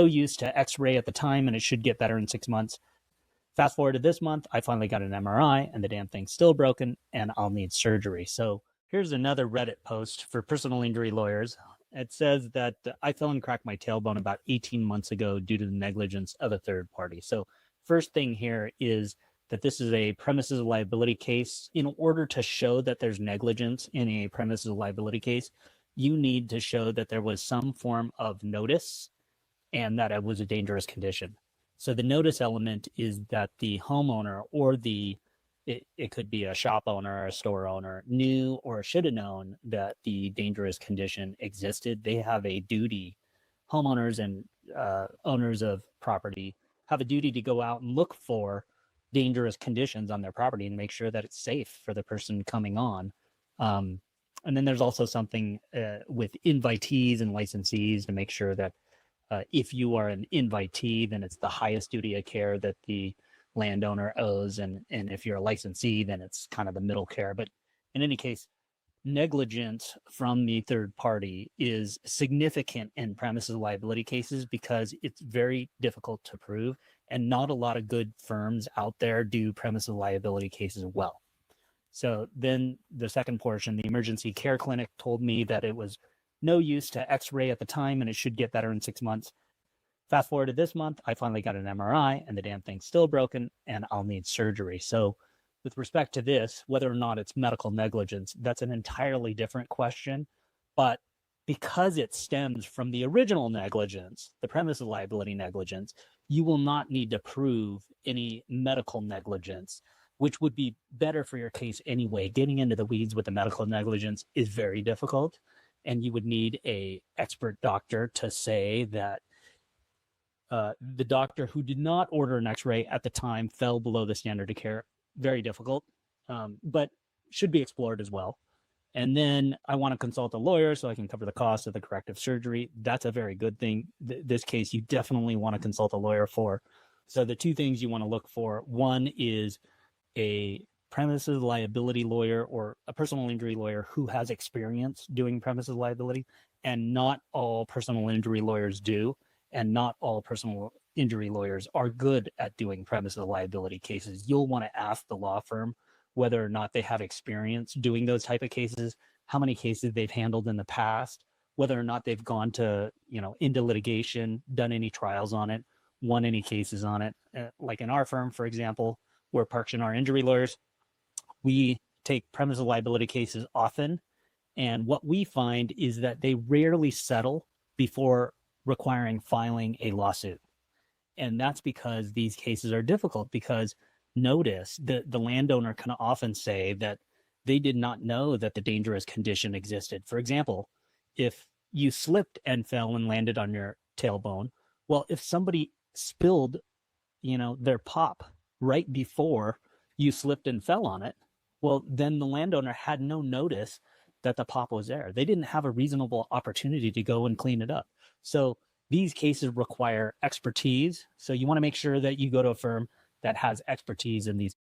no use to x-ray at the time and it should get better in 6 months. Fast forward to this month, I finally got an MRI and the damn thing's still broken and I'll need surgery. So here's another Reddit post for personal injury lawyers. It says that I fell and cracked my tailbone about 18 months ago due to the negligence of a third party. So first thing here is that this is a premises liability case. In order to show that there's negligence in a premises liability case, you need to show that there was some form of notice and that it was a dangerous condition. So the notice element is that the homeowner or it could be a shop owner or a store owner knew or should have known that the dangerous condition existed. They have a duty, homeowners and owners of property have a duty to go out and look for dangerous conditions on their property and make sure that it's safe for the person coming on. And then there's also something with invitees and licensees to make sure that if you are an invitee, then it's the highest duty of care that the landowner owes. And if you're a licensee, then it's kind of the middle care. But in any case, negligence from the third party is significant in premises liability cases because it's very difficult to prove. And not a lot of good firms out there do premises liability cases well. So then the second portion, the emergency care clinic told me that it was no use to x-ray at the time and it should get better in 6 months. Fast forward to this month, I finally got an MRI and the damn thing's still broken and I'll need surgery. So with respect to this, whether or not it's medical negligence, that's an entirely different question. But because it stems from the original negligence, the premises liability negligence, you will not need to prove any medical negligence, which would be better for your case anyway. Getting into the weeds with the medical negligence is very difficult. And you would need a expert doctor to say that the doctor who did not order an x-ray at the time fell below the standard of care. Very difficult, but should be explored as well. And then I want to consult a lawyer so I can cover the cost of the corrective surgery. That's a very good thing. This case, you definitely want to consult a lawyer for. So the two things you want to look for, one is a premises liability lawyer or a personal injury lawyer who has experience doing premises liability, and not all personal injury lawyers do, and not all personal injury lawyers are good at doing premises liability cases. You'll want to ask the law firm whether or not they have experience doing those type of cases, how many cases they've handled in the past, whether or not they've gone to, into litigation, done any trials on it, won any cases on it. Like in our firm, for example, we're Parks and our injury lawyers. We take premises liability cases often, and what we find is that they rarely settle before requiring filing a lawsuit. And that's because these cases are difficult, because notice the landowner can often say that they did not know that the dangerous condition existed. For example, if you slipped and fell and landed on your tailbone, well, if somebody spilled, their pop right before you slipped and fell on it, well, then the landowner had no notice that the pop was there. They didn't have a reasonable opportunity to go and clean it up. So these cases require expertise. So you want to make sure that you go to a firm that has expertise in these